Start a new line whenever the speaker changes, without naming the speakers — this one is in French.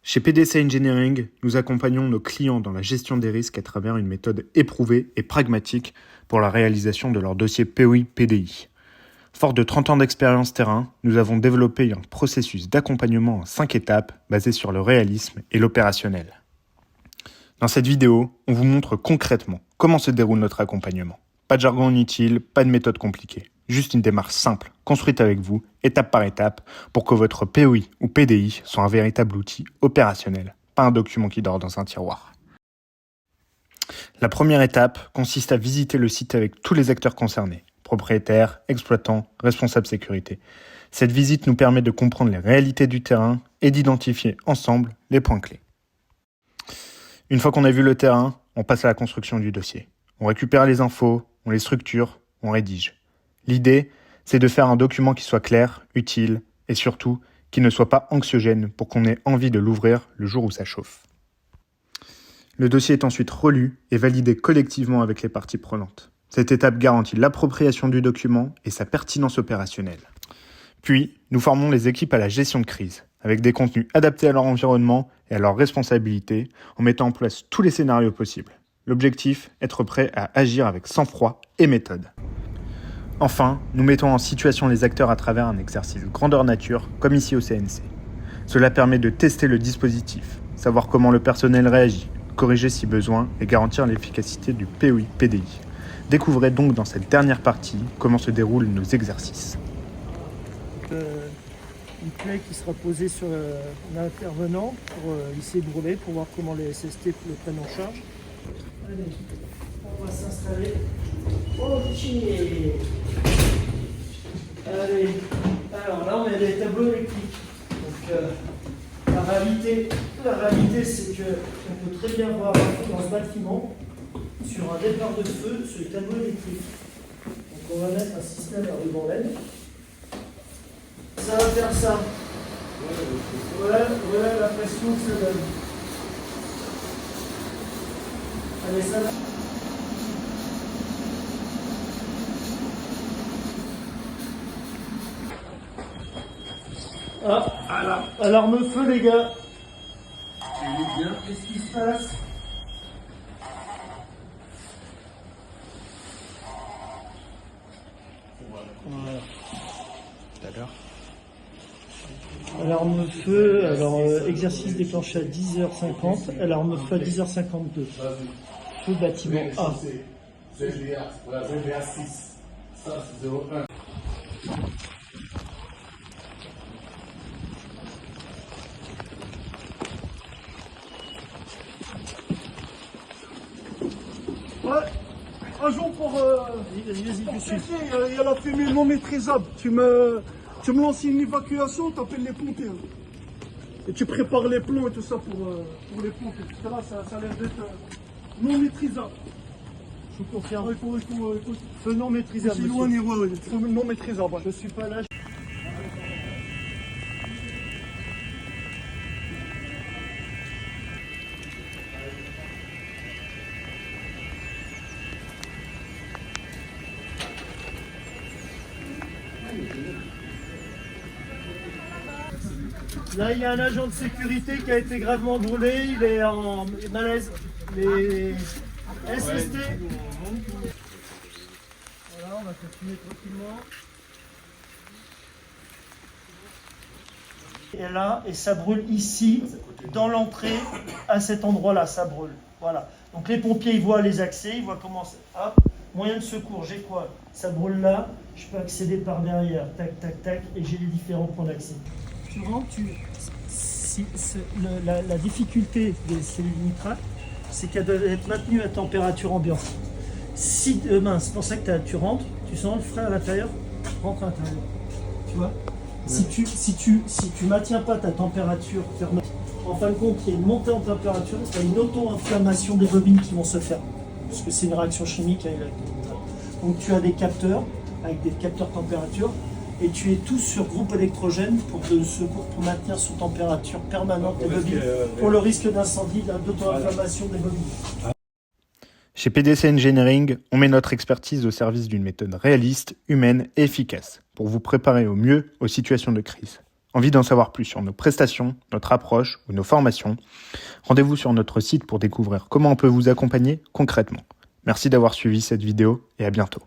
Chez PDC Engineering, nous accompagnons nos clients dans la gestion des risques à travers une méthode éprouvée et pragmatique pour la réalisation de leur dossier POI-PDI. Fort de 30 ans d'expérience terrain, nous avons développé un processus d'accompagnement en 5 étapes basé sur le réalisme et l'opérationnel. Dans cette vidéo, on vous montre concrètement comment se déroule notre accompagnement. Pas de jargon inutile, pas de méthode compliquée. Juste une démarche simple, construite avec vous, étape par étape, pour que votre POI ou PDI soit un véritable outil opérationnel, pas un document qui dort dans un tiroir. La première étape consiste à visiter le site avec tous les acteurs concernés, propriétaires, exploitants, responsables sécurité. Cette visite nous permet de comprendre les réalités du terrain et d'identifier ensemble les points clés. Une fois qu'on a vu le terrain, on passe à la construction du dossier. On récupère les infos, on les structure, on rédige. L'idée, c'est de faire un document qui soit clair, utile et surtout qui ne soit pas anxiogène pour qu'on ait envie de l'ouvrir le jour où ça chauffe. Le dossier est ensuite relu et validé collectivement avec les parties prenantes. Cette étape garantit l'appropriation du document et sa pertinence opérationnelle. Puis, nous formons les équipes à la gestion de crise, avec des contenus adaptés à leur environnement et à leurs responsabilités, en mettant en place tous les scénarios possibles. L'objectif, être prêt à agir avec sang-froid et méthode. Enfin, nous mettons en situation les acteurs à travers un exercice grandeur nature, comme ici au CNC. Cela permet de tester le dispositif, savoir comment le personnel réagit, corriger si besoin et garantir l'efficacité du POI-PDI. Découvrez donc dans cette dernière partie comment se déroulent nos exercices.
Une plaie qui sera posée sur l'intervenant pour lisser le brevet, pour voir comment les SST le prennent en charge. Allez, on va s'installer. Ok. Allez, alors là on a des tableaux électriques. Donc la réalité c'est qu'on peut très bien voir dans ce bâtiment sur un départ de feu sur les tableaux électriques. Donc on va mettre un système à ruban LED. Ça va faire ça. Voilà la pression que ça donne. Allez, ça va. Ah, alarme feu les gars. Qu'est-ce qui se passe? Voilà.
Tout à l'heure.
Alarme feu, alors exercice déclenché à 10h50, alarme feu à 10h52. Feu bâtiment A.
Ouais, un jour pour.
Vas-y, tu suis.
Il y a la fumée non maîtrisable. Tu me lances une évacuation, tu appelles les pompiers. Et tu prépares les plombs et tout ça pour les pompiers. Parce que là, ça a l'air d'être non maîtrisable.
Je vous confirme.
Il faut
Feu non maîtrisable.
s'éloigner, ouais, il faut non maîtrisable. Ouais.
Je suis pas là. Là, il y a un agent de sécurité qui a été gravement brûlé, il est en malaise. Les SST. Voilà, on va continuer tranquillement. Et là, et ça brûle ici, dans l'entrée, à cet endroit-là, ça brûle. Voilà. Donc les pompiers, ils voient les accès, ils voient comment c'est. Hop, moyen de secours, j'ai quoi? Ça brûle là, je peux accéder par derrière, tac, tac, tac, et j'ai les différents points d'accès. Tu rentres, la difficulté des cellules nitrates, c'est qu'elles doivent être maintenues à température ambiante. Si demain, c'est pour ça que tu rentres, tu sens le frein à l'intérieur, rentre à l'intérieur. Tu vois? Si tu maintiens pas ta température fermée, en fin de compte, il y a une montée en température, il y a une auto-inflammation des bobines qui vont se faire. Parce que c'est une réaction chimique avec les nitrates. Donc tu as des capteurs, avec des capteurs température, et tu es tous sur groupe électrogène pour te secours pour maintenir sous température permanente des bobines, pour le risque d'incendie, d'auto-inflammation des bobines.
Chez PDC Engineering, on met notre expertise au service d'une méthode réaliste, humaine et efficace pour vous préparer au mieux aux situations de crise. Envie d'en savoir plus sur nos prestations, notre approche ou nos formations? Rendez-vous sur notre site pour découvrir comment on peut vous accompagner concrètement. Merci d'avoir suivi cette vidéo et à bientôt.